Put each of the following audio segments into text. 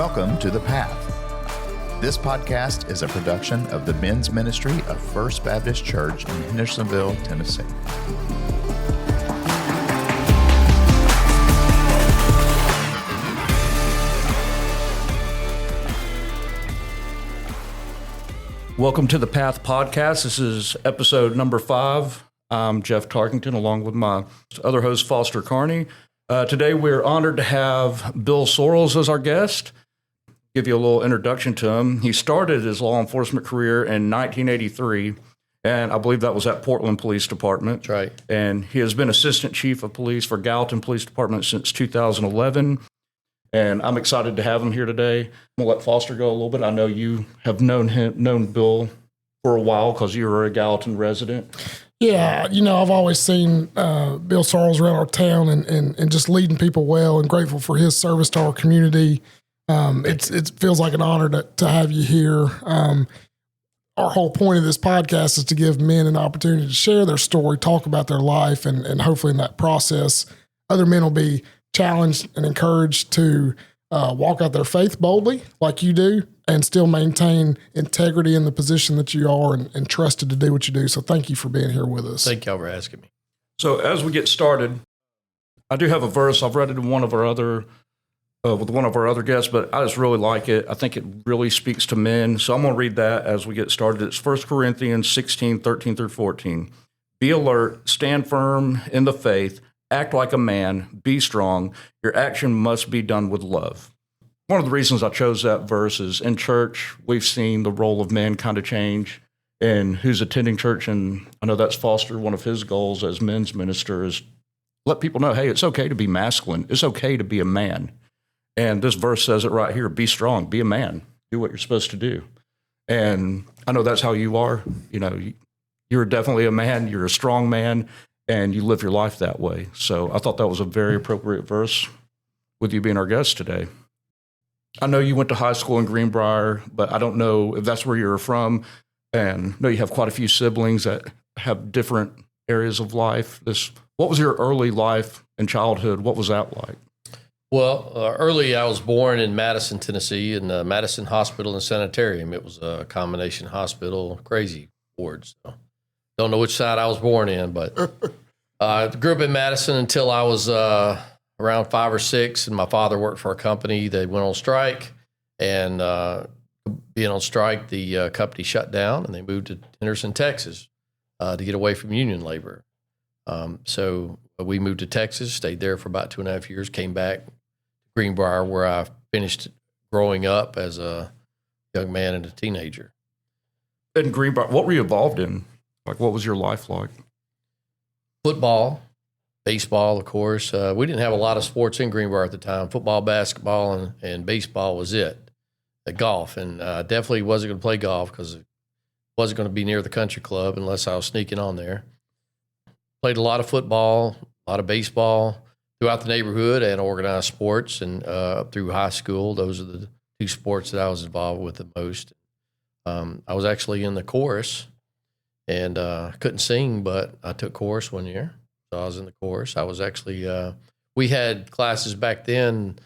Welcome to The Path. This podcast is a production of the men's ministry of First Baptist Church in Hendersonville, Tennessee. Welcome to the Path Podcast. This is episode number 5. I'm Jeff Tarkington, along with my other host, Foster Carney. Today, we're honored to have Bill Sorrells as our guest. Give you a little introduction to him. He started his law enforcement career in 1983, and I believe that was at Portland Police Department. That's right. And he has been Assistant Chief of Police for Gallatin Police Department since 2011. And I'm excited to have him here today. I'm going to let Foster go a little bit. I know you have known Bill for a while because you were a Gallatin resident. Yeah, I've always seen Bill Sorrells around our town and just leading people well, and grateful for his service to our community. It feels like an honor to have you here. Our whole point of this podcast is to give men an opportunity to share their story, talk about their life, and hopefully in that process, other men will be challenged and encouraged to walk out their faith boldly like you do and still maintain integrity in the position that you are and trusted to do what you do. So thank you for being here with us. Thank y'all for asking me. So as we get started, I do have a verse. I've read it in one of our other with one of our other guests, but I just really like it. I think it really speaks to men. So I'm going to read that as we get started. It's 1 Corinthians 16, 13 through 14. Be alert, stand firm in the faith, act like a man, be strong. Your action must be done with love. One of the reasons I chose that verse is in church, we've seen the role of men kind of change. And who's attending church, and I know that's Foster, one of his goals as men's minister is let people know, hey, it's okay to be masculine. It's okay to be a man. And this verse says it right here, be strong, be a man, do what you're supposed to do. And I know that's how you are. You're definitely a man, you're a strong man, and you live your life that way. So I thought that was a very appropriate verse with you being our guest today. I know you went to high school in Greenbrier, but I don't know if that's where you're from. And I know you have quite a few siblings that have different areas of life. What was your early life and childhood? What was that like? Well, early I was born in Madison, Tennessee, in Madison Hospital and Sanitarium. It was a combination hospital, crazy wards. So don't know which side I was born in, but I grew up in Madison until I was around 5 or 6, and my father worked for a company. They went on strike, and being on strike, the company shut down, and they moved to Henderson, Texas, to get away from union labor. So we moved to Texas, stayed there for about 2.5 years, came back to Greenbrier, where I finished growing up as a young man and a teenager. In Greenbrier, what were you involved in? Like, what was your life like? Football, baseball, of course. We didn't have a lot of sports in Greenbrier at the time. Football, basketball, and baseball was it. Golf, and definitely wasn't going to play golf because it wasn't going to be near the country club unless I was sneaking on there. Played a lot of football, a lot of baseball throughout the neighborhood and organized sports, and up through high school. Those are the 2 sports that I was involved with the most. I was actually in the chorus, and couldn't sing, but I took chorus one year. So I was in the chorus. I was actually, we had classes back then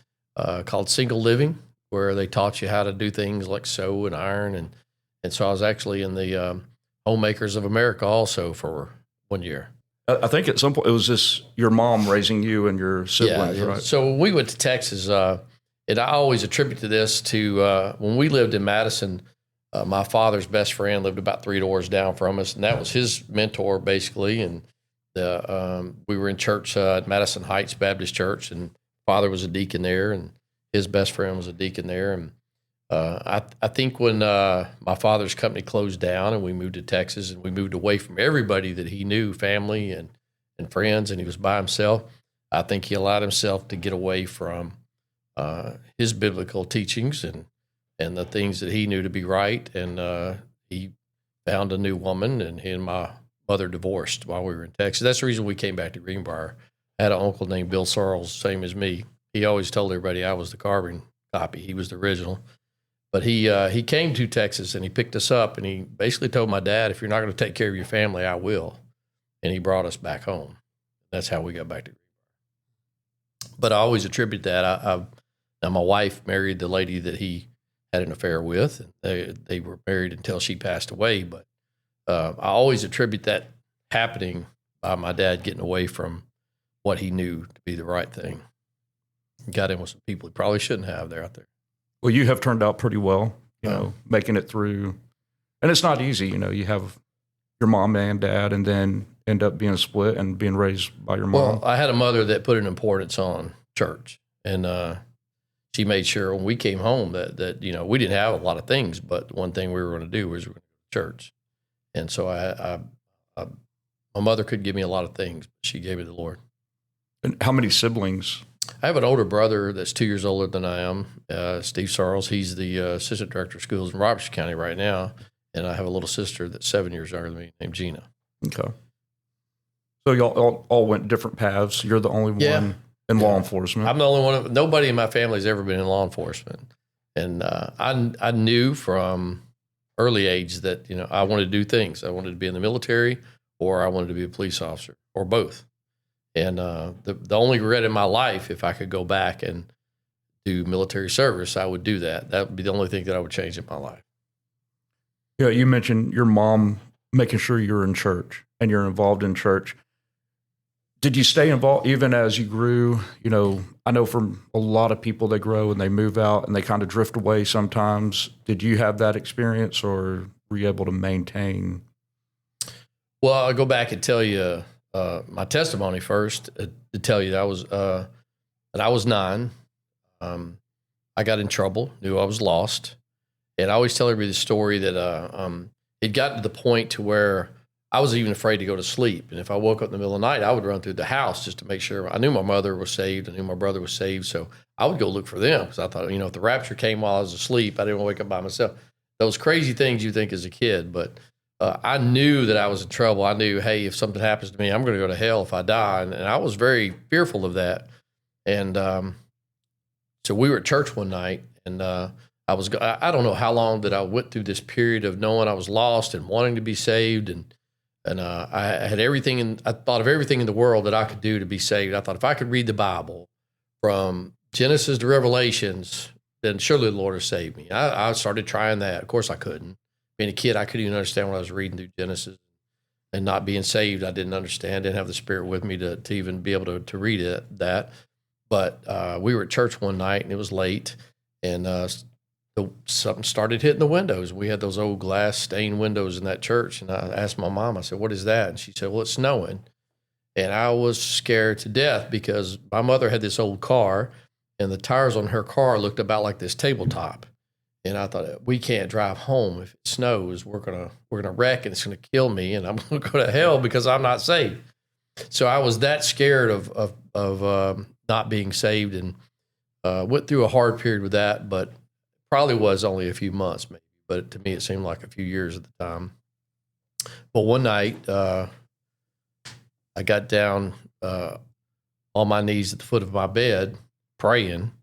called Single Living, where they taught you how to do things like sew and iron. And so I was actually in the Homemakers of America also for 1 year. I think at some point it was just your mom raising you and your siblings, right? So when we went to Texas, and I always attribute to this to when we lived in Madison, my father's best friend lived about 3 doors down from us, and that was his mentor basically. And we were in church at Madison Heights Baptist Church, and father was a deacon there, and his best friend was a deacon there. And I think when my father's company closed down and we moved to Texas, and we moved away from everybody that he knew, family and friends, and he was by himself, I think he allowed himself to get away from his biblical teachings and the things that he knew to be right. And he found a new woman, and he and my mother divorced while we were in Texas. That's the reason we came back to Greenbrier. I had an uncle named Bill Sorrells, same as me. He always told everybody I was the carbon copy. He was the original. But he came to Texas, and he picked us up, and he basically told my dad, if you're not going to take care of your family, I will. And he brought us back home. That's how we got back to Greenbrier. But I always attribute that. Now, my wife married the lady that he had an affair with. And they were married until she passed away. But I always attribute that happening by my dad getting away from what he knew to be the right thing. He got in with some people he probably shouldn't have there out there. Well, you have turned out pretty well, you know, making it through. And it's not easy, you know, you have your mom and dad and then end up being split and being raised by your mom. Well, I had a mother that put an importance on church. And she made sure when we came home that you know, we didn't have a lot of things, but one thing we were going to do was we were going to go to church. And so my mother could give me a lot of things, but she gave me the Lord. And how many siblings? I have an older brother that's 2 years older than I am, Chief Sorrells. He's the assistant director of schools in Robertson County right now. And I have a little sister that's 7 years younger than me named Gina. Okay. So y'all all went different paths. You're the only one in law enforcement. I'm the only one. Nobody in my family has ever been in law enforcement. And I knew from early age that, you know, I wanted to do things. I wanted to be in the military or I wanted to be a police officer or both. And the only regret in my life, if I could go back and do military service, I would do that. That would be the only thing that I would change in my life. Yeah, you mentioned your mom making sure you're in church and you're involved in church. Did you stay involved even as you grew? You know, I know from a lot of people, they grow and they move out and they kind of drift away sometimes. Did you have that experience or were you able to maintain? Well, I'll go back and tell you my testimony first to tell you that I was 9. I got in trouble, knew I was lost. And I always tell everybody the story that it got to the point to where I was even afraid to go to sleep. And if I woke up in the middle of the night, I would run through the house just to make sure. I knew my mother was saved. I knew my brother was saved. So I would go look for them because I thought, you know, if the rapture came while I was asleep, I didn't want to wake up by myself. Those crazy things you think as a kid. But I knew that I was in trouble. I knew, hey, if something happens to me, I'm going to go to hell if I die. And I was very fearful of that. And so we were at church one night, and I don't know how long that I went through this period of knowing I was lost and wanting to be saved. And I had everything, and I thought of everything in the world that I could do to be saved. I thought if I could read the Bible from Genesis to Revelations, then surely the Lord will save me. I started trying that. Of course I couldn't. Being a kid, I couldn't even understand what I was reading through Genesis. And not being saved, I didn't understand. Didn't have the Spirit with me to even be able to read that. But we were at church one night, and it was late, and something started hitting the windows. We had those old glass stained windows in that church. And I asked my mom, I said, what is that? And she said, well, it's snowing. And I was scared to death because my mother had this old car and the tires on her car looked about like this tabletop. And I thought, we can't drive home if it snows. We're gonna wreck and it's gonna kill me and I'm gonna go to hell because I'm not saved. So I was that scared of not being saved and went through a hard period with that, but probably was only a few months maybe, but to me it seemed like a few years at the time. But one night I got down on my knees at the foot of my bed praying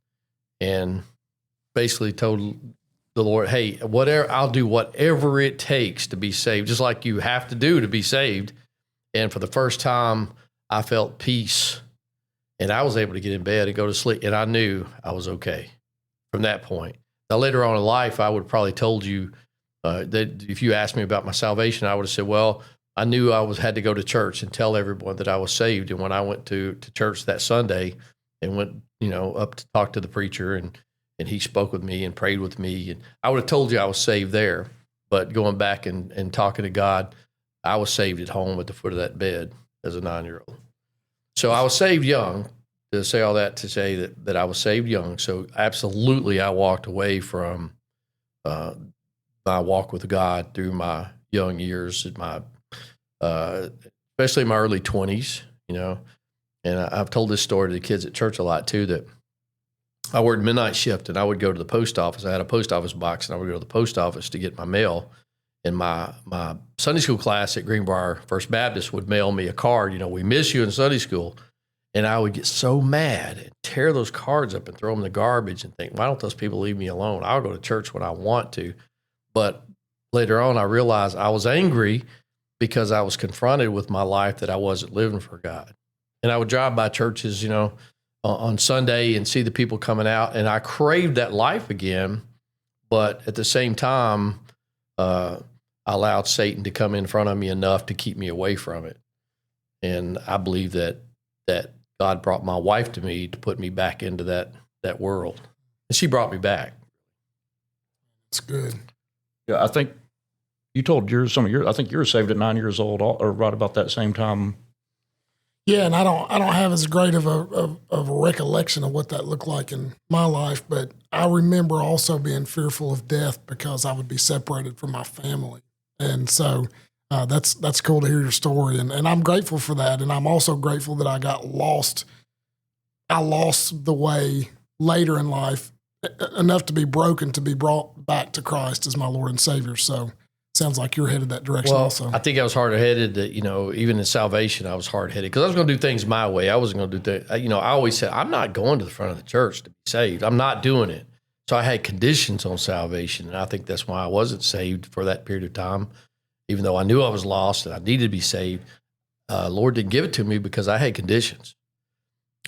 and basically told the Lord, hey, I'll do whatever it takes to be saved, just like you have to do to be saved. And for the first time I felt peace and I was able to get in bed and go to sleep, and I knew I was okay from that point. Now, later on in life, I would have probably told you that if you asked me about my salvation, I would have said, well, I knew I had to go to church and tell everyone that I was saved. And when I went to church that Sunday and went, up to talk to the preacher and he spoke with me and prayed with me, and I would have told you I was saved there. But going back and talking to God, I was saved at home at the foot of that bed as a 9-year-old. So I was saved young. To say all that to say that I was saved young. So absolutely I walked away from my walk with God through my young years, especially my early 20s, And I've told this story to the kids at church a lot too, that I worked midnight shift and I would go to the post office. I had a post office box and I would go to the post office to get my mail. And my Sunday school class at Greenbrier First Baptist would mail me a card, we miss you in Sunday school. And I would get so mad and tear those cards up and throw them in the garbage and think, why don't those people leave me alone? I'll go to church when I want to. But later on, I realized I was angry because I was confronted with my life that I wasn't living for God. And I would drive by churches, on on Sunday and see the people coming out, and I craved that life again. But at the same time, I allowed Satan to come in front of me enough to keep me away from it. And I believe that God brought my wife to me to put me back into that world, and she brought me back. That's good. Yeah, I think you told I think you were saved at 9 years old, or right about that same time. Yeah, and I don't have as great of a recollection of what that looked like in my life, but I remember also being fearful of death because I would be separated from my family, and so that's cool to hear your story, and I'm grateful for that, and I'm also grateful that I got lost. I lost the way later in life enough to be broken to be brought back to Christ as my Lord and Savior. So. Sounds like you're headed that direction also. I think I was hard-headed that, even in salvation, I was hard-headed because I was going to do things my way. I wasn't going to do things, I always said, I'm not going to the front of the church to be saved. I'm not doing it. So I had conditions on salvation, and I think that's why I wasn't saved for that period of time, even though I knew I was lost and I needed to be saved. Lord didn't give it to me because I had conditions.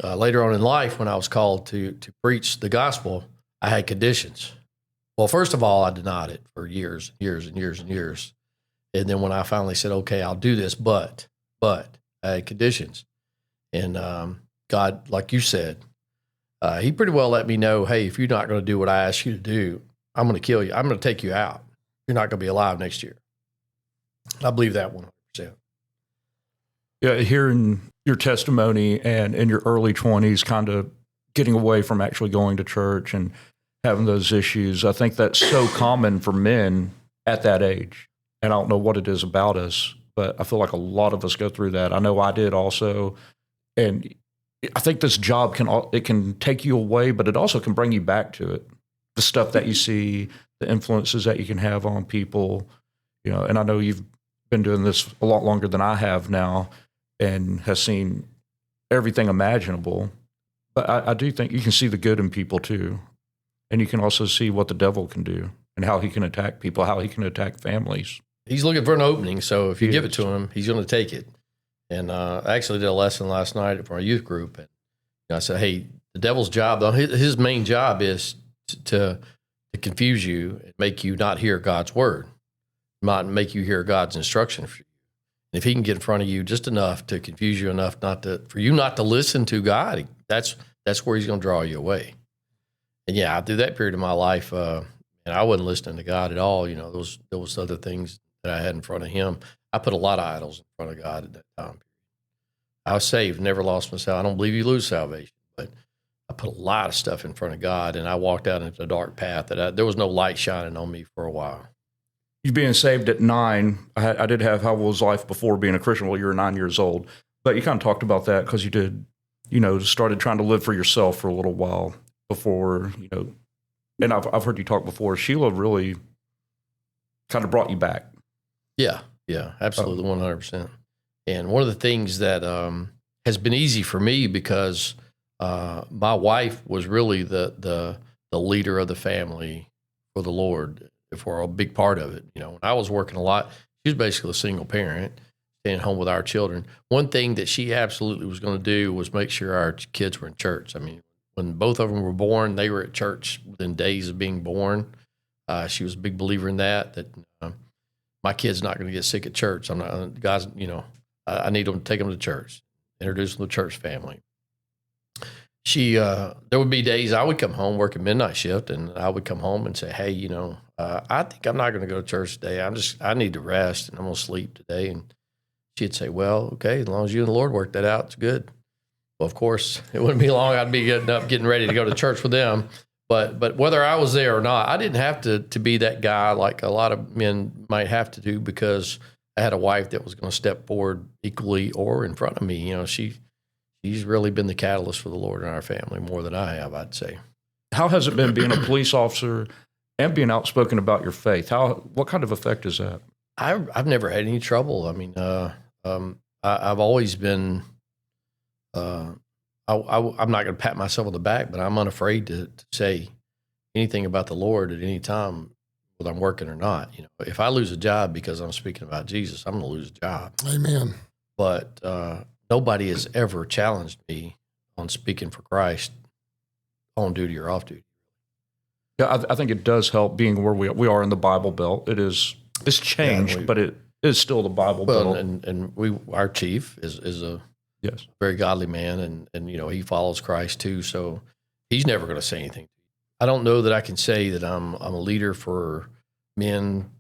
Later on in life, when I was called to preach the gospel, I had conditions. Well, first of all, I denied it for years, years, and years, and years. And then when I finally said, okay, I'll do this, but I had conditions. And God, like you said, he pretty well let me know, hey, if you're not going to do what I asked you to do, I'm going to kill you. I'm going to take you out. You're not going to be alive next year. I believe that 100%. Yeah, hearing your testimony and in your early 20s, kind of getting away from actually going to church and having those issues. I think that's so common for men at that age. And I don't know what it is about us, but I feel like a lot of us go through that. I know I did also. And I think this job can take you away, but it also can bring you back to it. The stuff that you see, the influences that you can have on people, and I know you've been doing this a lot longer than I have now and has seen everything imaginable. But I do think you can see the good in people too. And you can also see what the devil can do and how he can attack people, how he can attack families. He's looking for an opening, so if you give it to him, he's going to take it. And I actually did a lesson last night for a youth group. And I said, hey, the devil's job, his main job is to confuse you and make you not hear God's word, not make you hear God's instruction for you. And if he can get in front of you just enough to confuse you enough for you not to listen to God, that's where he's going to draw you away. And yeah, through that period of my life, and I wasn't listening to God at all. There was other things that I had in front of him. I put a lot of idols in front of God at that time. I was saved, never lost my salvation. I don't believe you lose salvation, but I put a lot of stuff in front of God, and I walked out into a dark path that there was no light shining on me for a while. You being saved at 9, I did have how was life before being a Christian? Well, you were 9 years old, but you kind of talked about that because you did, started trying to live for yourself for a little while. Before, and I've heard you talk before, Sheila really kind of brought you back. Yeah, absolutely, 100%. And one of the things that has been easy for me because my wife was really the leader of the family for the Lord, for a big part of it. When I was working a lot, she was basically a single parent, staying home with our children. One thing that she absolutely was going to do was make sure our kids were in church. I mean, when both of them were born, they were at church within days of being born. She was a big believer in that my kid's not going to get sick at church. I'm not, guys, I need them to take them to church, introduce them to the church family. There would be days I would come home working midnight shift, and I would come home and say, hey, I think I'm not going to go to church today. I need to rest, and I'm going to sleep today. And she'd say, well, okay, as long as you and the Lord work that out, it's good. Well, of course, it wouldn't be long. I'd be getting ready to go to church with them. But whether I was there or not, I didn't have to be that guy like a lot of men might have to do because I had a wife that was going to step forward equally or in front of me. She's really been the catalyst for the Lord in our family more than I have, I'd say. How has it been being a police officer and being outspoken about your faith? What kind of effect is that? I've never had any trouble. I mean, I've always been. I'm not going to pat myself on the back, but I'm unafraid to say anything about the Lord at any time, whether I'm working or not. If I lose a job because I'm speaking about Jesus, I'm going to lose a job. Amen. But nobody has ever challenged me on speaking for Christ on duty or off duty. Yeah, I think it does help being where we are in the Bible Belt. It's changed, but it is still the Bible Belt. And our chief is a very godly man, and he follows Christ too. So he's never going to say anything. I don't know that I can say that I'm a leader for men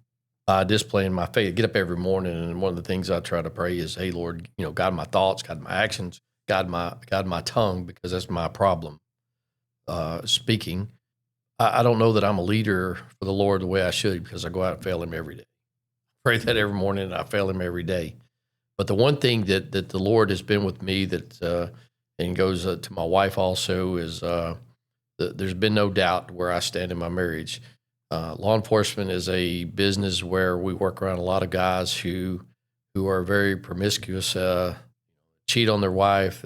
by displaying my faith. I get up every morning, and one of the things I try to pray is, "Hey, Lord, guide my thoughts, guide my actions, guide my tongue," because that's my problem. Speaking, I don't know that I'm a leader for the Lord the way I should, because I go out and fail Him every day. Pray that every morning, and I fail Him every day. But the one thing that the Lord has been with me and goes to my wife also is there's been no doubt where I stand in my marriage. Law enforcement is a business where we work around a lot of guys who are very promiscuous, cheat on their wife,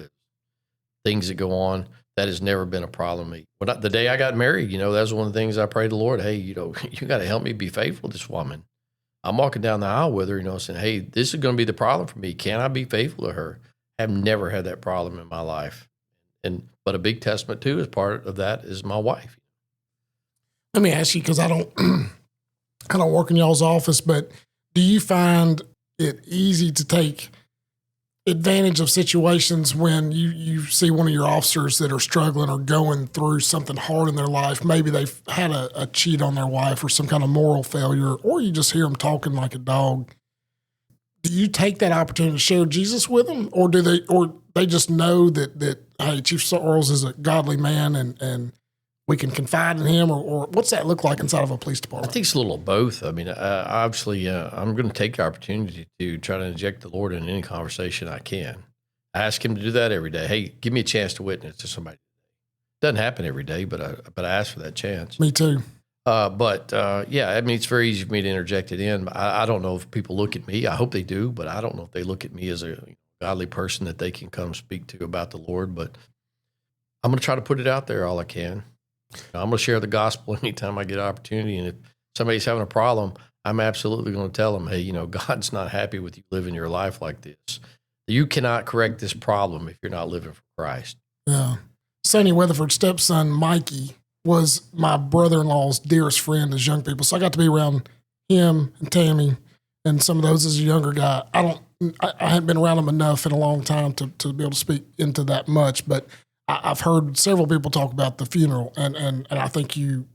things that go on. That has never been a problem to me. But the day I got married, that was one of the things I prayed to the Lord. Hey, you got to help me be faithful to this woman. I'm walking down the aisle with her, saying, hey, this is going to be the problem for me. Can I be faithful to her? I've never had that problem in my life. But a big testament too, as part of that, is my wife. Let me ask you, because I don't work in y'all's office, but do you find it easy to take advantage of situations when you see one of your officers that are struggling or going through something hard in their life? Maybe they've had a cheat on their wife or some kind of moral failure, or you just hear them talking like a dog. Do you take that opportunity to share Jesus with them, or do they just know that hey, Chief Sorrells is a godly man and we can confide in him, or what's that look like inside of a police department? I think it's a little of both. I mean, obviously, I'm going to take the opportunity to try to inject the Lord in any conversation I can. I ask Him to do that every day. Hey, give me a chance to witness to somebody. It doesn't happen every day, but I ask for that chance. Me too. Yeah, I mean, it's very easy for me to interject it in. I don't know if people look at me. I hope they do, but I don't know if they look at me as a godly person that they can come speak to about the Lord. But I'm going to try to put it out there all I can. I'm going to share the gospel anytime I get an opportunity. And if somebody's having a problem, I'm absolutely going to tell them, hey, God's not happy with you living your life like this. You cannot correct this problem if you're not living for Christ. Yeah. Sonny Weatherford's stepson, Mikey, was my brother-in-law's dearest friend as young people. So I got to be around him and Tammy and some of those as a younger guy. I haven't been around them enough in a long time to be able to speak into that much, but I've heard several people talk about the funeral, and I think you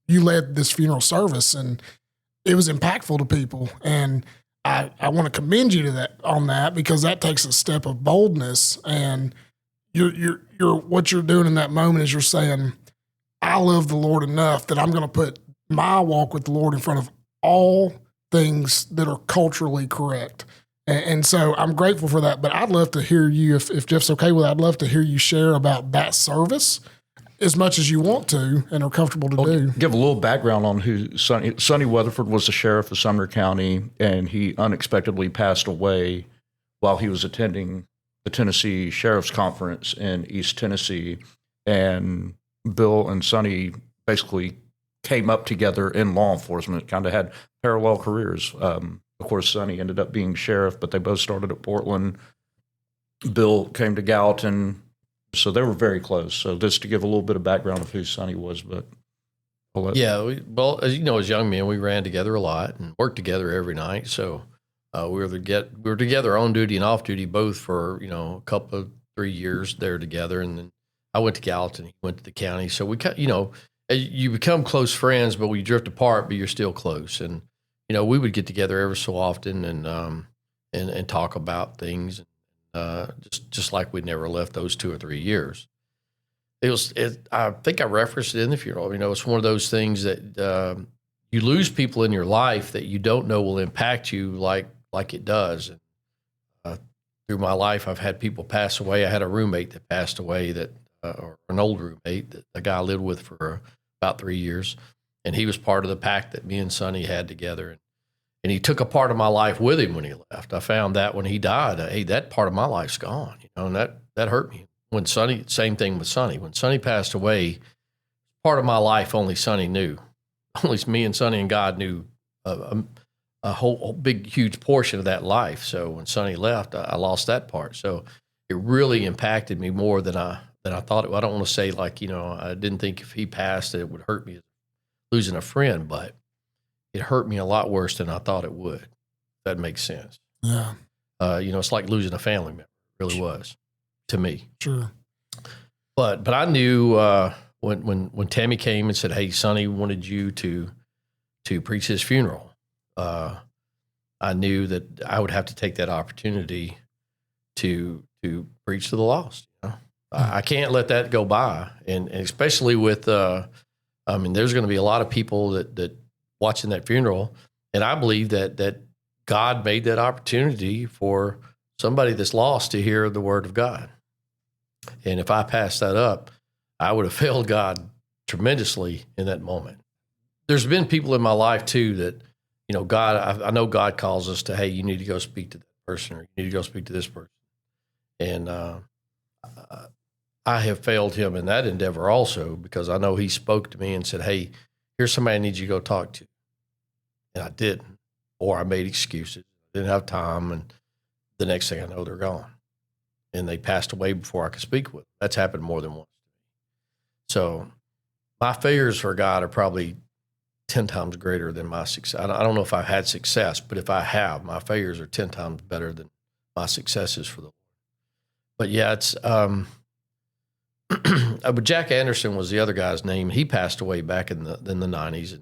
led this funeral service, and it was impactful to people. And I want to commend you on that because that takes a step of boldness. And you're what you're doing in that moment is you're saying, I love the Lord enough that I'm going to put my walk with the Lord in front of all things that are culturally correct. And so I'm grateful for that, but I'd love to hear you, if Jeff's okay with it, I'd love to hear you share about that service as much as you want to and are comfortable to do. Give a little background on who Sonny Weatherford was the sheriff of Sumner County, and he unexpectedly passed away while he was attending the Tennessee Sheriff's Conference in East Tennessee. And Bill and Sonny basically came up together in law enforcement, kind of had parallel careers. Of course, Sonny ended up being sheriff, but they both started at Portland. Bill came to Gallatin, so they were very close. So just to give a little bit of background of who Sonny was, but as you know, as young men, we ran together a lot and worked together every night. So we were together on duty and off duty both for a couple of 3 years there together, and then I went to Gallatin, he went to the county. So we you become close friends, but we drift apart, but you're still close. And we would get together every so often and talk about things, just like we'd never left those 2 or 3 years. I think I referenced it in the funeral. It's one of those things that you lose people in your life that you don't know will impact you like it does. And through my life, I've had people pass away. I had a roommate that passed away or an old roommate that a guy I lived with for about 3 years. And he was part of the pact that me and Sonny had together. And he took a part of my life with him when he left. I found that when he died, hey, that part of my life's gone, and that hurt me. When Sonny, same thing with Sonny. When Sonny passed away, part of my life only Sonny knew. Only me and Sonny and God knew a whole big, huge portion of that life. So when Sonny left, I lost that part. So really impacted me more than I thought it would. I don't want to say like, I didn't think if he passed it would hurt me losing a friend, but it hurt me a lot worse than I thought it would. If that makes sense. Yeah. It's like losing a family member. It really was to me. Sure. But I knew when Tammy came and said, "Hey, Sonny wanted you to preach his funeral," I knew that I would have to take that opportunity to preach to the lost. I can't let that go by, and especially with there's going to be a lot of people that watching that funeral, and I believe that God made that opportunity for somebody that's lost to hear the word of God. And if I passed that up, I would have failed God tremendously in that moment. There's been people in my life too that, God, I know God calls us to, hey, you need to go speak to that person, or you need to go speak to this person. And I have failed him in that endeavor also, because I know he spoke to me and said, hey, here's somebody I need you to go talk to. And I didn't, or I made excuses. I didn't have time. And the next thing I know, they're gone. And they passed away before I could speak with them. That's happened more than once. So my failures for God are probably 10 times greater than my success. I don't know if I've had success, but if I have, my failures are 10 times better than my successes for the Lord. But yeah, it's, but Jack Anderson was the other guy's name. He passed away back in the 90s,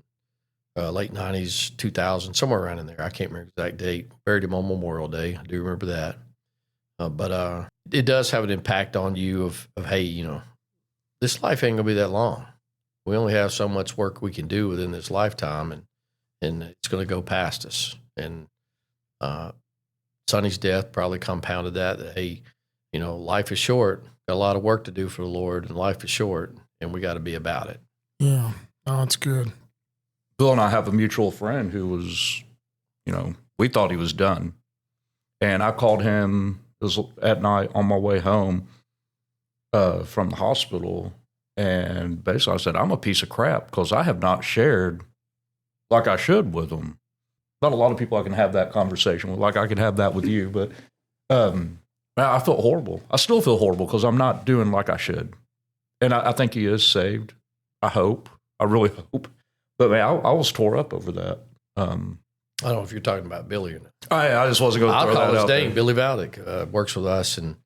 late 90s, 2000, somewhere around in there. I can't remember the exact date. Buried him on Memorial Day. I do remember that. But it does have an impact on you of hey, this life ain't gonna be that long. We only have so much work we can do within this lifetime, and it's gonna go past us. And Sonny's death probably compounded that hey, life is short. Got a lot of work to do for the Lord, and life is short, and we got to be about it. Yeah. Oh, that's good. Bill and I have a mutual friend who was, we thought he was done. And I called him, it was at night on my way home from the hospital. And basically I said, I'm a piece of crap because I have not shared like I should with him. Not a lot of people I can have that conversation with, like I could have that with you. But I felt horrible. I still feel horrible because I'm not doing like I should. And I think he is saved. I hope. I really hope. But man, I was tore up over that. I don't know if you're talking about Billy or not. I just wasn't going to throw that out. I'll call his name. Billy Valdick works with us. And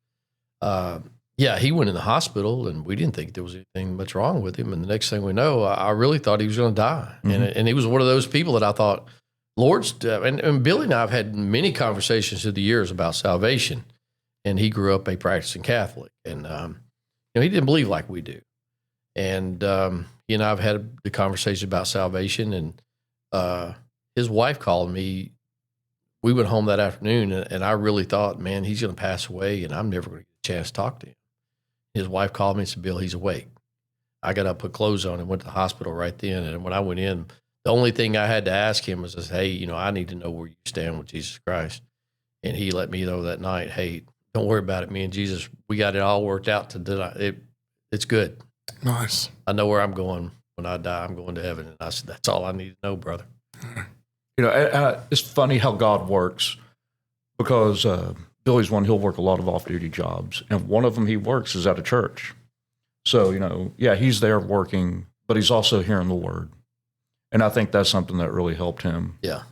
yeah, he went in the hospital, and we didn't think there was anything much wrong with him. And the next thing we know, I really thought he was going to die. Mm-hmm. And he was one of those people that I thought, Lord's, and Billy and I have had many conversations through the years about salvation. And he grew up a practicing Catholic, and he didn't believe like we do. And he and I have had the conversation about salvation, and his wife called me. We went home that afternoon, and I really thought, man, he's going to pass away, and I'm never going to get a chance to talk to him. His wife called me and said, Bill, he's awake. I got up, put clothes on, and went to the hospital right then. And when I went in, the only thing I had to ask him was, hey, I need to know where you stand with Jesus Christ. And he let me know that night, hey, don't worry about it. Me and Jesus, we got it all worked out to it's good. Nice. I know where I'm going. When I die, I'm going to heaven. And I said, that's all I need to know, brother. It's funny how God works, because Billy's one, he'll work a lot of off-duty jobs. And one of them he works is at a church. So, he's there working, but he's also hearing the word. And I think that's something that really helped him. Yeah.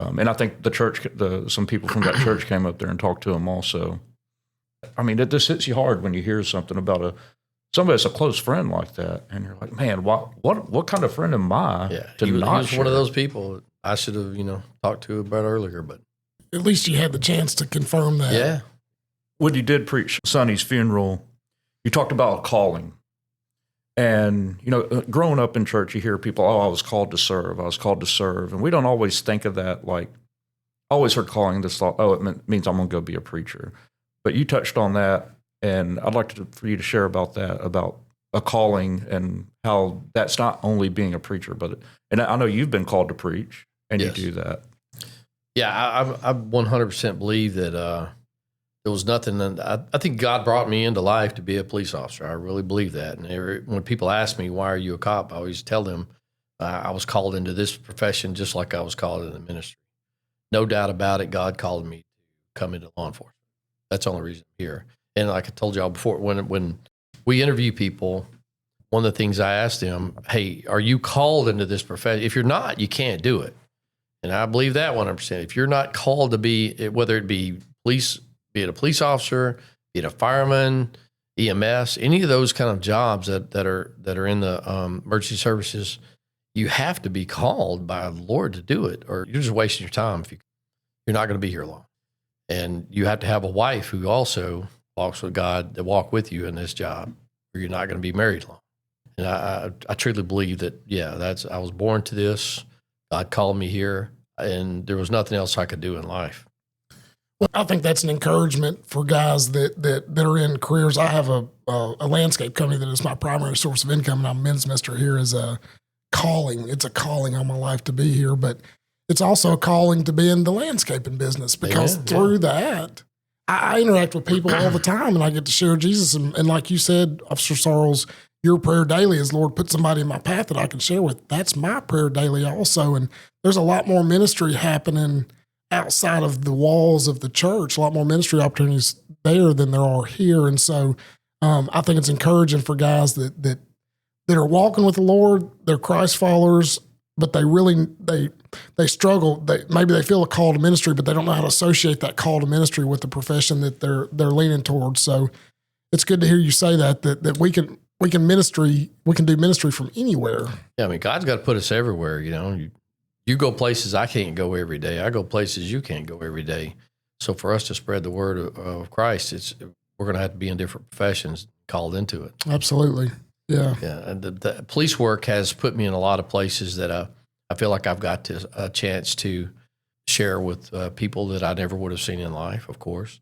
And I think the church, some people from that church came up there and talked to him also. I mean, it just hits you hard when you hear something about somebody that's a close friend like that, and you're like, man, what kind of friend am I? Yeah, he was one of those people I should have, talked to about earlier, but at least you had the chance to confirm that. Yeah. When you did preach Sonny's funeral, you talked about a calling. And, growing up in church, you hear people, I was called to serve. I was called to serve. And we don't always think of that. Like, I always heard calling this thought, it means I'm going to go be a preacher. But you touched on that, and I'd like for you to share about that, about a calling and how that's not only being a preacher, and I know you've been called to preach, and yes. You do that. Yeah, I 100% believe that there was nothing. I think God brought me into life to be a police officer. I really believe that. And when people ask me, why are you a cop? I always tell them I was called into this profession just like I was called into the ministry. No doubt about it, God called me to come into law enforcement. That's the only reason I'm here. And like I told y'all before, when we interview people, one of the things I ask them, hey, are you called into this profession? If you're not, you can't do it. And I believe that 100%. If you're not called to be, whether it be police, be it a police officer, be it a fireman, EMS, any of those kind of jobs that are in the emergency services, you have to be called by the Lord to do it, or you're just wasting your time. If you're not going to be here long. And you have to have a wife who also walks with God to walk with you in this job, or you're not going to be married long. And I truly believe that, I was born to this. God called me here, and there was nothing else I could do in life. Well, I think that's an encouragement for guys that are in careers. I have a landscape company that is my primary source of income, and I'm men's minister here as a calling. It's a calling on my life to be here, but it's also a calling to be in the landscaping business, because through that, I interact with people all the time, and I get to share Jesus. And like you said, Officer Sorrells, your prayer daily is, Lord, put somebody in my path that I can share with. That's my prayer daily also. And there's a lot more ministry happening outside of the walls of the church, a lot more ministry opportunities there than there are here. And so I think it's encouraging for guys that are walking with the Lord, they're Christ followers, but they struggle. Maybe they feel a call to ministry, but they don't know how to associate that call to ministry with the profession that they're leaning towards. So it's good to hear you say that we can do ministry from anywhere. Yeah, I mean, God's got to put us everywhere. You go places I can't go every day. I go places you can't go every day. So for us to spread the word of Christ, we're going to have to be in different professions called into it. Absolutely. Yeah. Yeah. And the police work has put me in a lot of places that I feel like I've got a chance to share with people that I never would have seen in life, of course.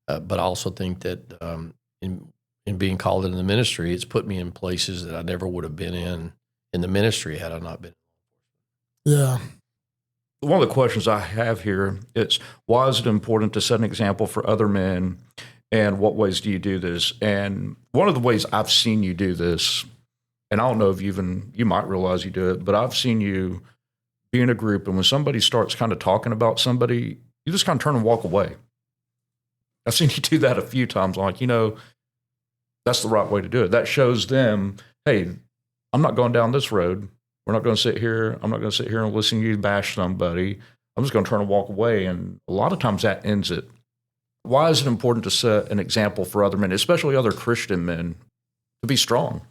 But I also think that in being called into the ministry, it's put me in places that I never would have been in the ministry had I not been. Yeah. One of the questions I have here is, why is it important to set an example for other men, and what ways do you do this? And one of the ways I've seen you do this, and I don't know if you might realize you do it, but I've seen you be in a group, and when somebody starts kind of talking about somebody, you just kind of turn and walk away. I've seen you do that a few times, like, that's the right way to do it. That shows them, hey, I'm not going down this road. We're not going to sit here. I'm not going to sit here and listen to you bash somebody. I'm just going to turn and walk away. And a lot of times that ends it. Why is it important to set an example for other men, especially other Christian men, to be strong?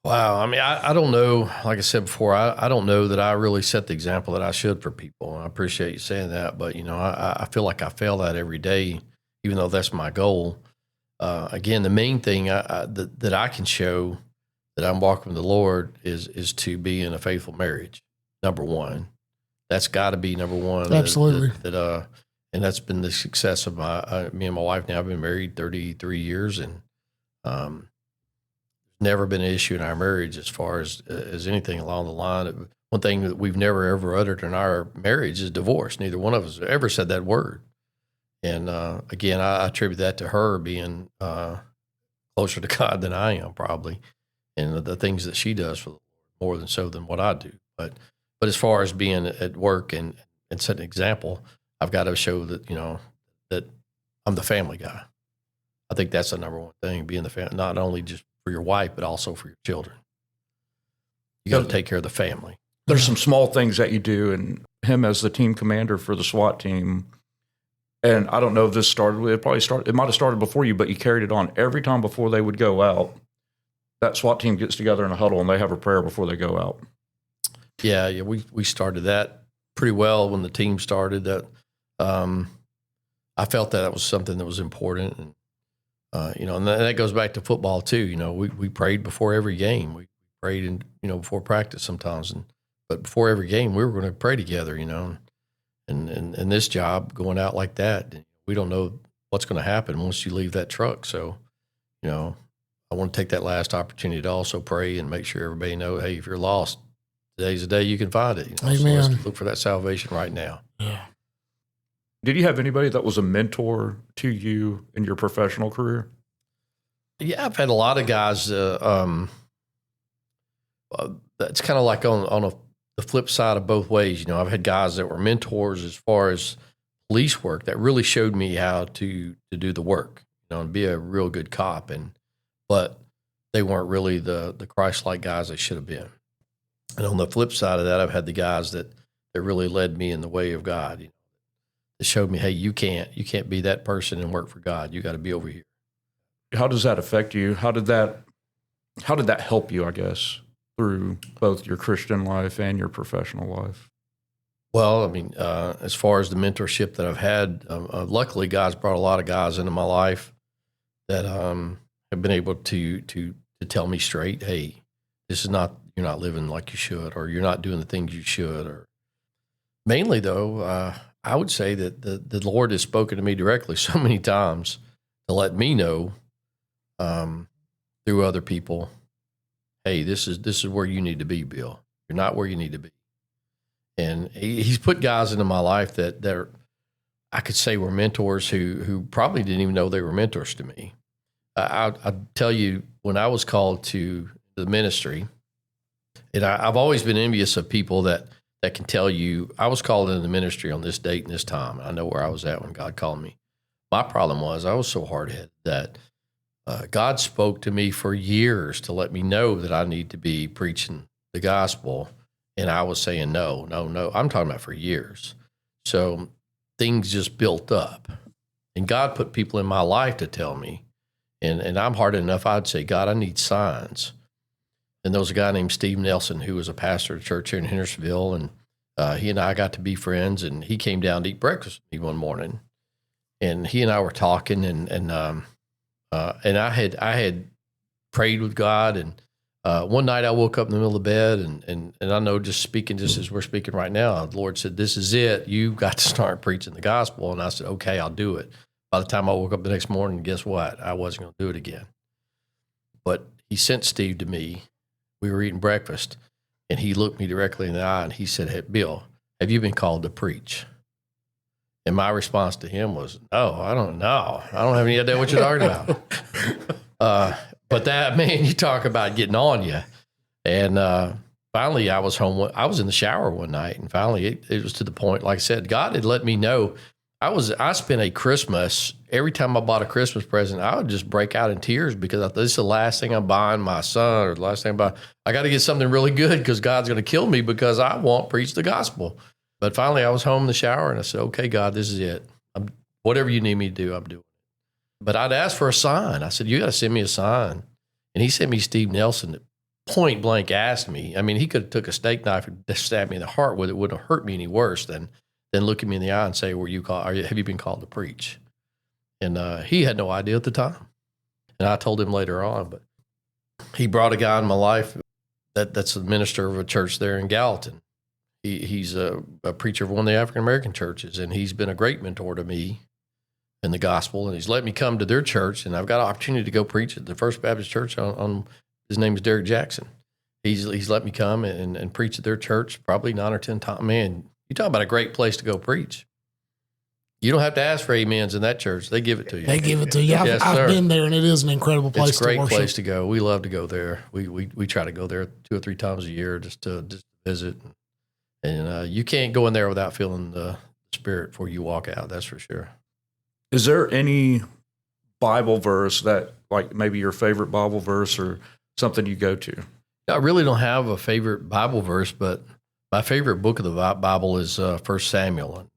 Wow. I mean, I don't know. Like I said before, I don't know that I really set the example that I should for people. I appreciate you saying that. But, I feel like I fail that every day, even though that's my goal. Again, the main thing that I can show that I'm walking with the Lord is to be in a faithful marriage. Number one, that's got to be number one. Absolutely. And that's been the success of me and my wife. Now I've been married 33 years, and never been an issue in our marriage as far as anything along the line. One thing that we've never ever uttered in our marriage is divorce. Neither one of us ever said that word. And again, I attribute that to her being closer to God than I am, probably, and the things that she does for the Lord more than so than what I do. But as far as being at work and setting an example, I've got to show that that I'm the family guy. I think that's the number one thing: being the family, not only just for your wife, but also for your children. You got to take care of the family. There's some small things that you do, and him as the team commander for the SWAT team. And I don't know if this started with it might have started before you, but you carried it on every time before they would go out. That SWAT team gets together in a huddle and they have a prayer before they go out. Yeah, we started that pretty well when the team started. That I felt that was something that was important, and and that goes back to football too. We prayed before every game. We prayed before practice sometimes, but before every game we were going to pray together. And this job going out like that, we don't know what's going to happen once you leave that truck. So, I want to take that last opportunity to also pray and make sure everybody knows, hey, if you're lost, today's the day you can find it. Amen. So let's look for that salvation right now. Yeah. Did you have anybody that was a mentor to you in your professional career? Yeah, I've had a lot of guys. That's kind of like on the flip side of both ways. I've had guys that were mentors as far as police work that really showed me how to do the work. and be a real good cop. But they weren't really the Christ-like guys they should have been. And on the flip side of that, I've had the guys that really led me in the way of God. That showed me, hey, you can't be that person and work for God. You got to be over here. How does that affect you? How did that help you, I guess, through both your Christian life and your professional life? Well, I mean, as far as the mentorship that I've had, luckily God's brought a lot of guys into my life that have been able to tell me straight, hey, this is not, you're not living like you should, or you're not doing the things you should. Or mainly though, I would say that the Lord has spoken to me directly so many times to let me know through other people, hey, this is where you need to be, Bill. You're not where you need to be. And he's put guys into my life that are, I could say, were mentors who probably didn't even know they were mentors to me. I'll tell you, when I was called to the ministry, and I've always been envious of people that can tell you, I was called into the ministry on this date and this time. I know where I was at when God called me. My problem was I was so hard-headed that God spoke to me for years to let me know that I need to be preaching the gospel. And I was saying, no. I'm talking about for years. So things just built up. And God put people in my life to tell me. And I'm hard enough, I'd say, God, I need signs. And there was a guy named Steve Nelson who was a pastor at a church here in Hendersonville. And he and I got to be friends. And he came down to eat breakfast with me one morning. And he and I were talking. And I had prayed with God. And one night I woke up in the middle of the bed, and I know, just as we're speaking right now, the Lord said, this is it. You've got to start preaching the gospel. And I said, okay, I'll do it. By the time I woke up the next morning, guess what? I wasn't going to do it again. But he sent Steve to me. We were eating breakfast, and he looked me directly in the eye, and he said, hey, Bill, have you been called to preach? And my response to him was, no, I don't know. I don't have any idea what you're talking about. But that, man, you talk about getting on you. And finally, I was home. I was in the shower one night, and finally it was to the point, like I said, God had let me know. I spent a Christmas, every time I bought a Christmas present, I would just break out in tears because I thought, this is the last thing I'm buying my son, or the last thing I'm buying. I got to get something really good because God's going to kill me because I won't preach the gospel. But finally, I was home in the shower, and I said, okay, God, this is it. Whatever you need me to do, I'm doing. But I'd asked for a sign. I said, you got to send me a sign. And he sent me Steve Nelson that point blank asked me. I mean, he could have took a steak knife and stabbed me in the heart with it. It wouldn't have hurt me any worse than look at me in the eye and say, have you been called to preach? And he had no idea at the time. And I told him later on. But he brought a guy in my life that's a minister of a church there in Gallatin. He's a preacher of one of the African-American churches, and he's been a great mentor to me in the gospel, and he's let me come to their church, and I've got an opportunity to go preach at the First Baptist Church on his name is Derek Jackson. He's let me come and preach at their church probably 9 or 10 times. Man, you talk about a great place to go preach. You don't have to ask for amens in that church. They give it to you. They give it to you. I've been there, and it is an incredible place to worship. It's a great place to go. We love to go there. We try to go there 2 or 3 times a year just to visit. And you can't go in there without feeling the Spirit before you walk out, that's for sure. Is there any Bible verse that, like maybe your favorite Bible verse or something you go to? I really don't have a favorite Bible verse, but my favorite book of the Bible is 1 Samuel.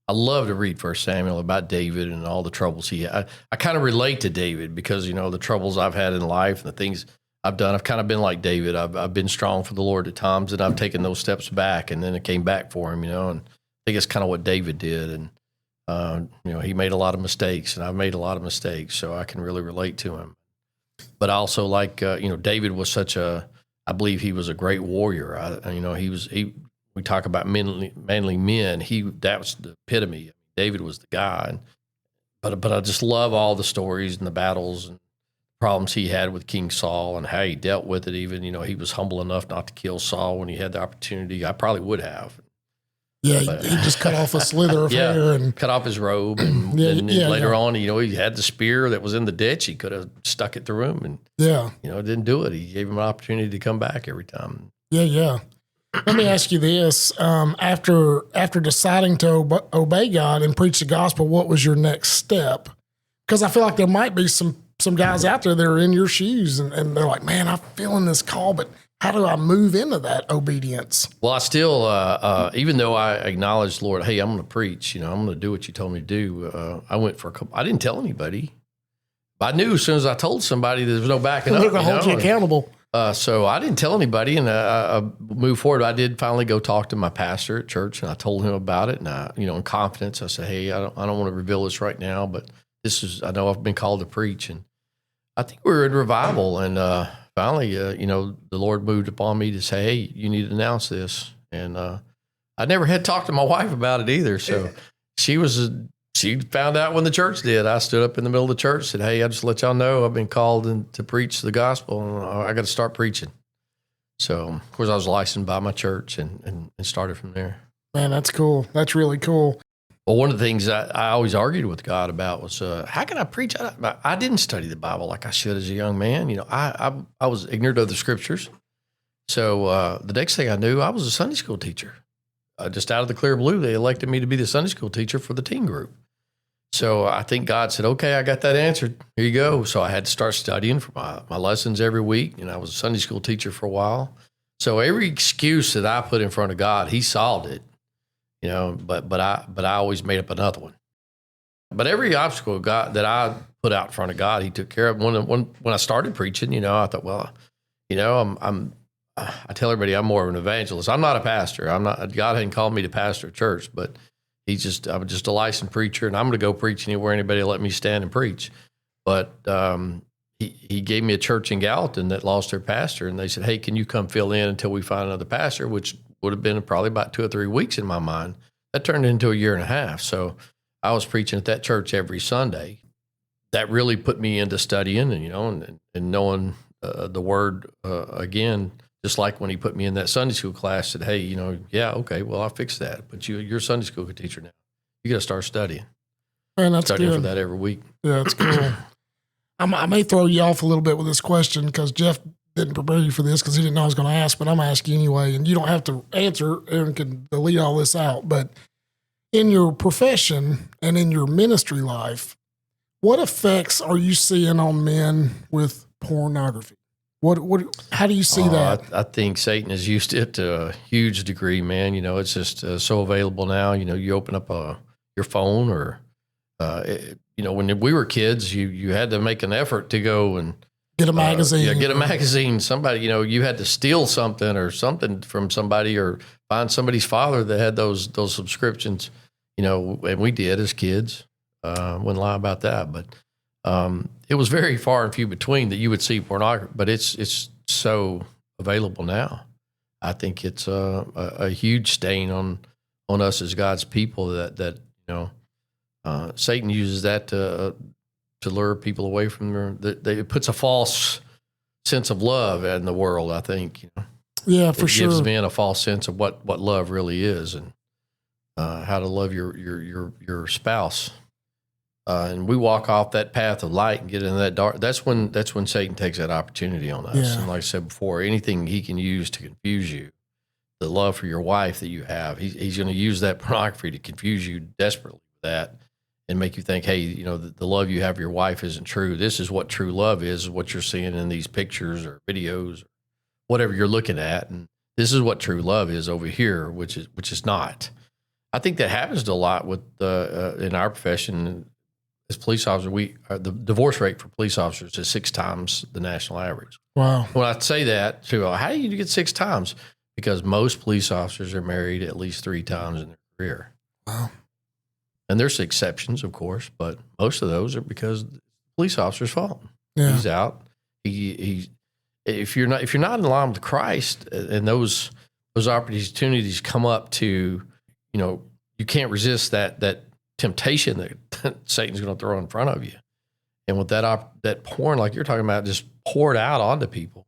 I love to read 1 Samuel about David and all the troubles he had. I kind of relate to David because, the troubles I've had in life and the things I've done. I've kind of been like David. I've been strong for the Lord at times, and I've taken those steps back, and then it came back for him, and I think it's kind of what David did. And, he made a lot of mistakes, and I've made a lot of mistakes, so I can really relate to him. But also, like, David was I believe he was a great warrior. We talk about manly men. That was the epitome. David was the guy. But I just love all the stories and the battles and problems he had with King Saul and how he dealt with it. Even, he was humble enough not to kill Saul when he had the opportunity. I probably would have. Yeah, he just cut off a slither of hair and cut off his robe. And, later on, he had the spear that was in the ditch. He could have stuck it through him, and didn't do it. He gave him an opportunity to come back every time. Yeah. Let me ask you this: after deciding to obey God and preach the gospel, what was your next step? Because I feel like there might be some guys out there that are in your shoes and they're like, man, I'm feeling this call, but how do I move into that obedience? Well, I still, even though I acknowledged, Lord, hey, I'm going to preach, I'm going to do what you told me to do. I went for a couple, I didn't tell anybody. But I knew as soon as I told somebody, there was no backing up. They're going to hold you accountable. So I didn't tell anybody, and I moved forward. I did finally go talk to my pastor at church, and I told him about it. And I, in confidence, I said, "Hey, I don't want to reveal this right now, but I know I've been called to preach." And I think we were in revival, and finally, the Lord moved upon me to say, "Hey, you need to announce this." And I never had talked to my wife about it either, so she found out when the church did. I stood up in the middle of the church, said, "Hey, I just let y'all know I've been called to preach the gospel, and I got to start preaching." So, of course, I was licensed by my church and started from there. Man, that's cool. That's really cool. Well, one of the things I always argued with God about was, how can I preach? I didn't study the Bible like I should as a young man. I was ignorant of the scriptures. So the next thing I knew, I was a Sunday school teacher. Just out of the clear blue, they elected me to be the Sunday school teacher for the teen group. So I think God said, okay, I got that answered. Here you go. So I had to start studying for my lessons every week. And I was a Sunday school teacher for a while. So every excuse that I put in front of God, he solved it, but I always made up another one. But every obstacle that I put out in front of God, he took care of. When I started preaching, I thought, well, I tell everybody I'm more of an evangelist. I'm not a pastor. God hadn't called me to pastor a church, but I'm just a licensed preacher, and I'm going to go preach anywhere anybody will let me stand and preach. But he gave me a church in Gallatin that lost their pastor, and they said, "Hey, can you come fill in until we find another pastor?" Which would have been probably about 2 or 3 weeks in my mind. That turned into a year and a half. So I was preaching at that church every Sunday. That really put me into studying and knowing the word again. Just like when he put me in that Sunday school class, said, "Hey, yeah, okay, well, I'll fix that. But you're a Sunday school teacher now. You got to start studying." Man, that's studying good. for that every week. Yeah, that's cool. I may throw you off a little bit with this question because Jeff didn't prepare you for this because he didn't know I was going to ask, but I'm going to ask you anyway. And you don't have to answer. Aaron can delete all this out. But in your profession and in your ministry life, what effects are you seeing on men with pornography? How do you see that? I think Satan has used it to a huge degree, man. It's just so available now. You open up your phone or, when we were kids, you had to make an effort to go and get a magazine. Get a magazine. Somebody, you had to steal something or something from somebody or find somebody's father that had those subscriptions, and we did as kids. Wouldn't lie about that, but it was very far and few between that you would see pornography, but it's so available now. I think it's a huge stain on us as God's people that Satan uses that to lure people away from it puts a false sense of love in the world. I think yeah, for sure, it gives men a false sense of what love really is and how to love your spouse. And we walk off that path of light and get into that dark. That's when Satan takes that opportunity on us. Yeah. And like I said before, anything he can use to confuse you, the love for your wife that you have, he's going to use that pornography to confuse you desperately with that and make you think, hey, the love you have for your wife isn't true. This is what true love is what you're seeing in these pictures or videos or whatever you're llooking at. And this is what true love is over here, which is not. I think that happens to a lot with in our profession. As police officers, the divorce rate for police officers is 6 times the national average. Wow. When I say that, how do you get 6 times? Because most police officers are married at least 3 times in their career. Wow. And there's exceptions, of course, but most of those are because the police officer's fault. Yeah. He's out. If you're not in line with Christ, and those opportunities come up to, you can't resist that temptation that Satan's going to throw in front of you. And with that porn, like you're talking about, just poured out onto people.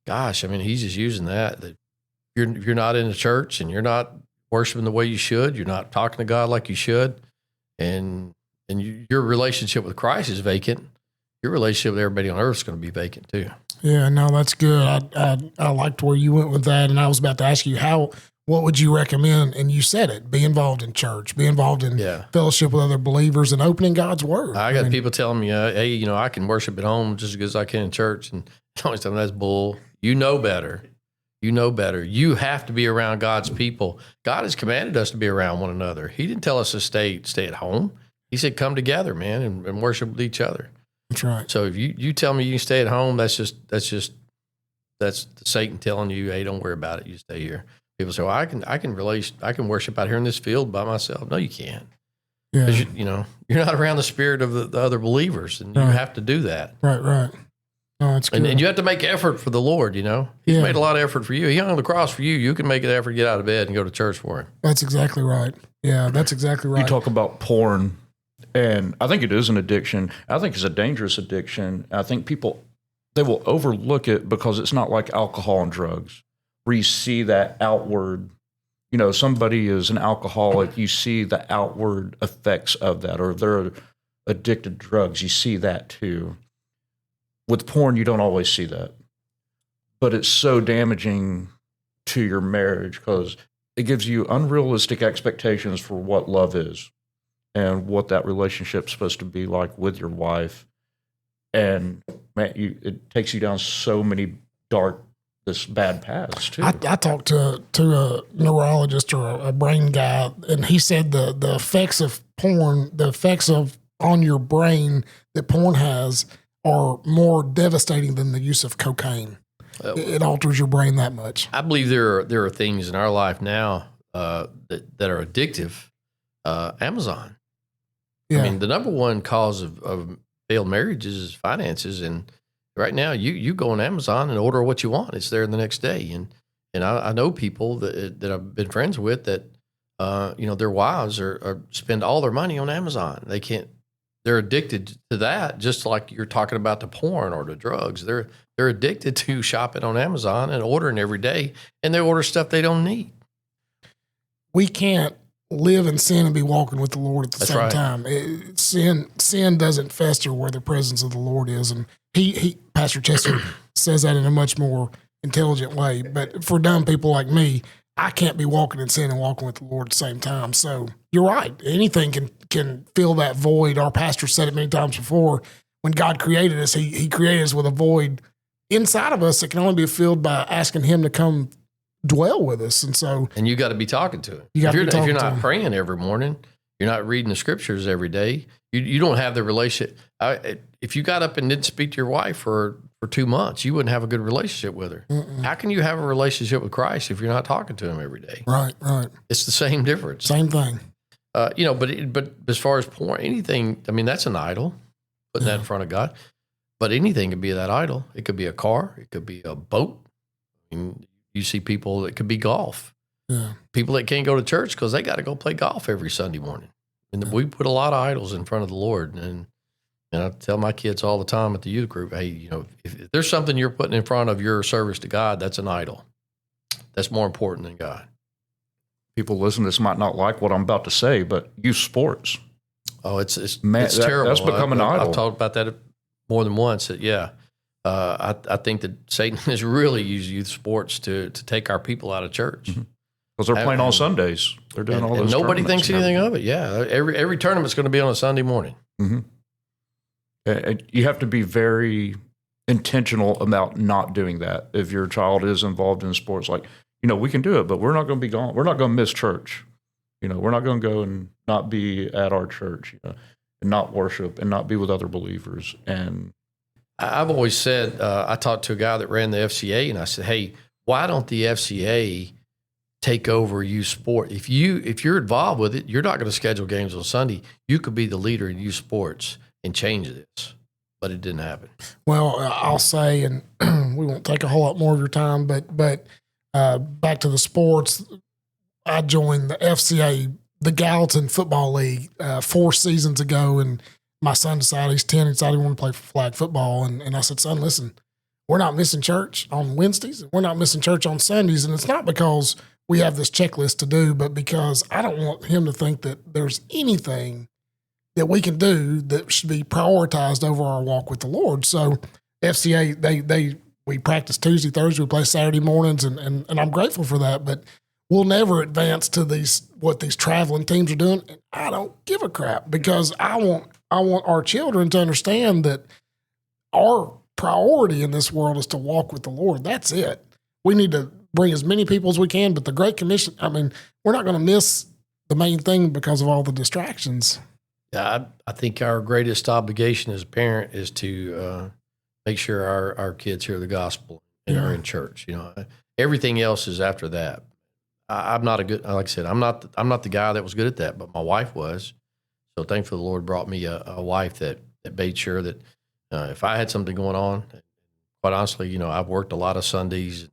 Gosh, I mean, he's just using that you're not in the church and you're not worshiping the way you should. You're not talking to God like you should. And your relationship with Christ is vacant. Your relationship with everybody on earth is going to be vacant too. Yeah, no, that's good. I liked where you went with that. And I was about to ask you, what would you recommend? And you said it, be involved in church, be involved in fellowship with other believers and opening God's word. I got people telling me, hey, I can worship at home just as good as I can in church. And I always tell them, that's bull. You know better. You know better. You have to be around God's people. God has commanded us to be around one another. He didn't tell us to stay at home. He said, come together, man, and worship with each other. That's right. So if you tell me you can stay at home, that's Satan telling you, hey, don't worry about it. You stay here. People say, well, I can worship out here in this field by myself. No, you can't. Yeah. Because you're not around the spirit of the other believers, and you have to do that. Right. Oh, it's good. And you have to make effort for the Lord, He's made a lot of effort for you. He hung on the cross for you. You can make an effort to get out of bed and go to church for him. That's exactly right. Yeah, that's exactly right. You talk about porn, and I think it is an addiction. I think it's a dangerous addiction. I think people, they will overlook it because it's not like alcohol and drugs, where you see that outward, somebody is an alcoholic, you see the outward effects of that, or they're addicted to drugs, you see that too. With porn, you don't always see that. But it's so damaging to your marriage because it gives you unrealistic expectations for what love is and what that relationship's supposed to be like with your wife. And man, it takes you down so many bad paths too. I talked to a neurologist or a brain guy, and he said the effects of porn, the effects on your brain that porn has are more devastating than the use of cocaine. It alters your brain that much. I believe there are things in our life now that are addictive. Amazon. Yeah. I mean, the number one cause of failed marriages is finances, and right now you go on Amazon and order what you want. It's there the next day, and I know people that I've been friends with that their wives are spend all their money on Amazon. They're addicted to that, just like you're talking about the porn or the drugs. They're addicted to shopping on Amazon and ordering every day, and they order stuff they don't need. We can't live in sin and be walking with the Lord at the same time. Sin doesn't fester where the presence of the Lord is, and he Pastor Chester says that in a much more intelligent way. But for dumb people like me, I can't be walking in sin and walking with the Lord at the same time. So you're right. Anything can fill that void. Our pastor said it many times before. When God created us, he created us with a void inside of us that can only be filled by asking him to come dwell with us. And you got to be talking to him. If you're not praying every morning, you're not reading the scriptures every day, you don't have the relationship. If you got up and didn't speak to your wife for 2 months, you wouldn't have a good relationship with her. Mm-mm. How can you have a relationship with Christ if you're not talking to him every day? Right. It's the same difference. Same thing. But as far as porn, anything, I mean, that's an idol, putting that in front of God. But anything could be that idol. It could be a car. It could be a boat. I mean, you see people, it could be golf. Yeah. People that can't go to church because they got to go play golf every Sunday morning. And we put a lot of idols in front of the Lord. And I tell my kids all the time at the youth group, hey, if there's something you're putting in front of your service to God, that's an idol. That's more important than God. People listening to this might not like what I'm about to say, but youth sports. Oh, it's terrible. That's become an idol. I've talked about that more than once. I think that Satan has really used youth sports to take our people out of church. Because they're playing on Sundays. They're doing all those. And nobody thinks anything of it. Yeah, every tournament's going to be on a Sunday morning. Mm-hmm. You have to be very intentional about not doing that. If your child is involved in sports, like, we can do it, but we're not going to be gone. We're not going to miss church. We're not going to go and not be at our church, and not worship and not be with other believers. And I've always said, I talked to a guy that ran the FCA, and I said, hey, why don't the FCA take over youth sport? If you're involved with it, you're not going to schedule games on Sunday. You could be the leader in youth sports and change this. But it didn't happen. Well, I'll say, and we won't take a whole lot more of your time, but back to the sports, I joined the FCA, the Gallatin Football League, 4 seasons ago, and my son decided, he's 10, he decided he wanted to play flag football, and I said, son, listen, we're not missing church on Wednesdays, we're not missing church on Sundays, and it's not because we have this checklist to do, but because I don't want him to think that there's anything that we can do that should be prioritized over our walk with the Lord. So FCA, we practice Tuesday, Thursday, we play Saturday mornings, and I'm grateful for that. But we'll never advance to what these traveling teams are doing. And I don't give a crap, because I want our children to understand that our priority in this world is to walk with the Lord. That's it. We need to bring as many people as we can, but the Great Commission, I mean, we're not going to miss the main thing because of all the distractions. Yeah, I think our greatest obligation as a parent is to make sure our kids hear the gospel and are in church. You know, everything else is after that. I'm not like I said, I'm not the guy that was good at that, but my wife was. So thankfully the Lord brought me a wife that made sure that if I had something going on, quite honestly, you know, I've worked a lot of Sundays,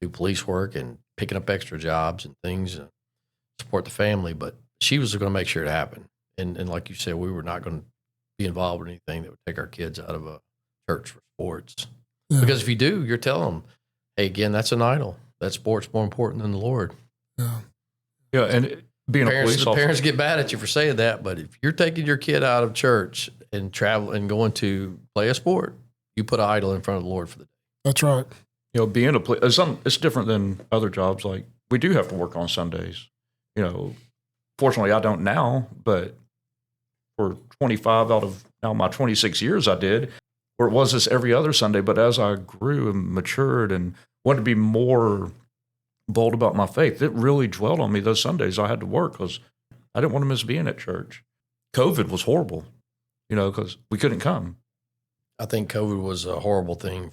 do police work and picking up extra jobs and things to support the family, but she was going to make sure it happened. And like you said, we were not going to be involved in anything that would take our kids out of a church for sports. Yeah. Because if you do, you're telling them, hey, again, that's an idol. That sport's more important than the Lord. Yeah, and being a police officer, parents get mad at you for saying that, but if you're taking your kid out of church and travel and going to play a sport, you put an idol in front of the Lord for the day. That's right. You know, being a police, it's different than other jobs. Like, we do have to work on Sundays. You know, fortunately, I don't now, but for 25 out of now my 26 years, I did. Where it was this every other Sunday, but as I grew and matured and wanted to be more bold about my faith, it really dwelled on me those Sundays I had to work, because I didn't want to miss being at church. COVID was horrible, you know, because we couldn't come. I think COVID was a horrible thing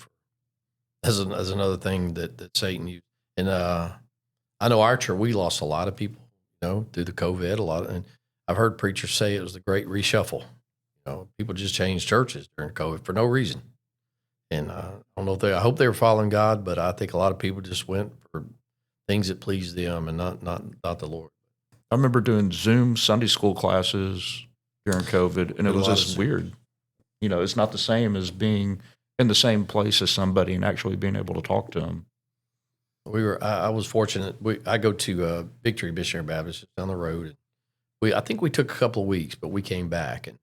as another thing that Satan used. And I know our church, we lost a lot of people, you know, through the COVID, and I've heard preachers say it was the great reshuffle. You know, people just changed churches during COVID for no reason. And I don't know I hope they were following God, but I think a lot of people just went for things that pleased them and not the Lord. I remember doing Zoom Sunday school classes during COVID, and it was just weird. You know, it's not the same as being in the same place as somebody and actually being able to talk to them. I was fortunate. I go to Victory Missionary Baptist down the road. And I think we took a couple of weeks, but we came back and,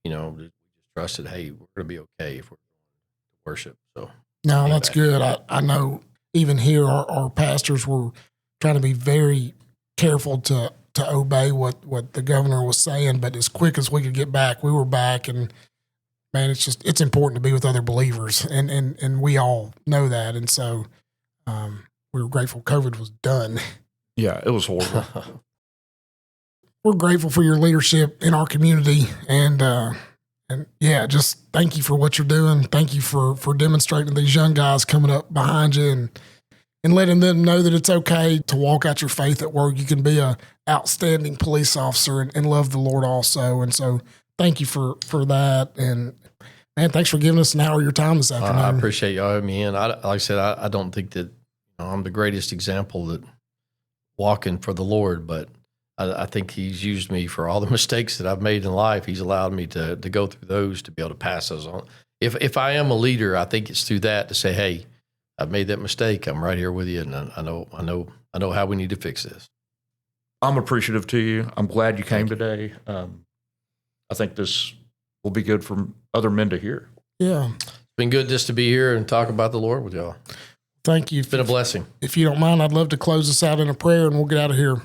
you know, we just trusted, hey, we're going to be okay if we're going to worship. So no, that's good. I know even here our pastors were trying to be very careful to obey what the governor was saying, but as quick as we could get back, we were back. And man, it's important to be with other believers, and we all know that. And so we were grateful COVID was done. Yeah, it was horrible. We're grateful for your leadership in our community, and yeah, just thank you for what you're doing. Thank you for demonstrating to these young guys coming up behind you and letting them know that it's okay to walk out your faith at work. You can be a outstanding police officer and love the Lord also. And so thank you for that. And man, thanks for giving us an hour of your time this afternoon. I appreciate y'all having me in. Like I said, I don't think that I'm the greatest example that walking for the Lord, but I think he's used me for all the mistakes that I've made in life. He's allowed me to go through those, to be able to pass those on. If I am a leader, I think it's through that to say, hey, I've made that mistake. I'm right here with you, and I know how we need to fix this. I'm appreciative to you. I'm glad you came today. I think this will be good for other men to hear. Yeah. It's been good just to be here and talk about the Lord with y'all. Thank you. It's been a blessing. If you don't mind, I'd love to close us out in a prayer, and we'll get out of here.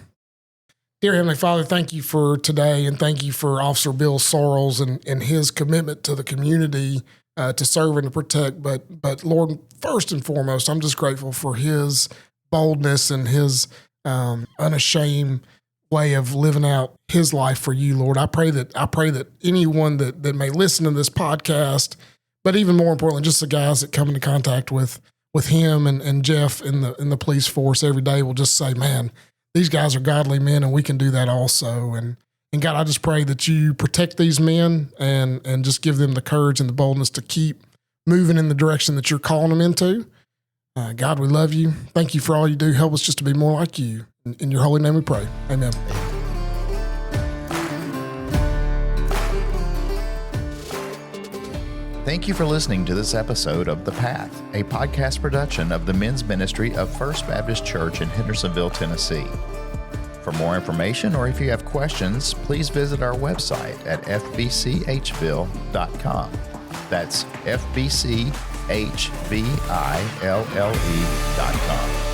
Dear Heavenly Father, thank you for today, and thank you for Officer Bill Sorrells and his commitment to the community to serve and to protect. But Lord, first and foremost, I'm just grateful for his boldness and his unashamed way of living out his life for you, Lord. I pray that anyone that may listen to this podcast, but even more importantly, just the guys that come into contact with him and Jeff in the police force every day will just say, man, these guys are godly men, and we can do that also. And God, I just pray that you protect these men and just give them the courage and the boldness to keep moving in the direction that you're calling them into. God, we love you. Thank you for all you do. Help us just to be more like you. In your holy name we pray. Amen. Thank you for listening to this episode of The Path, a podcast production of the men's ministry of First Baptist Church in Hendersonville, Tennessee. For more information, or if you have questions, please visit our website at FBCHville.com. That's FBCHville.com.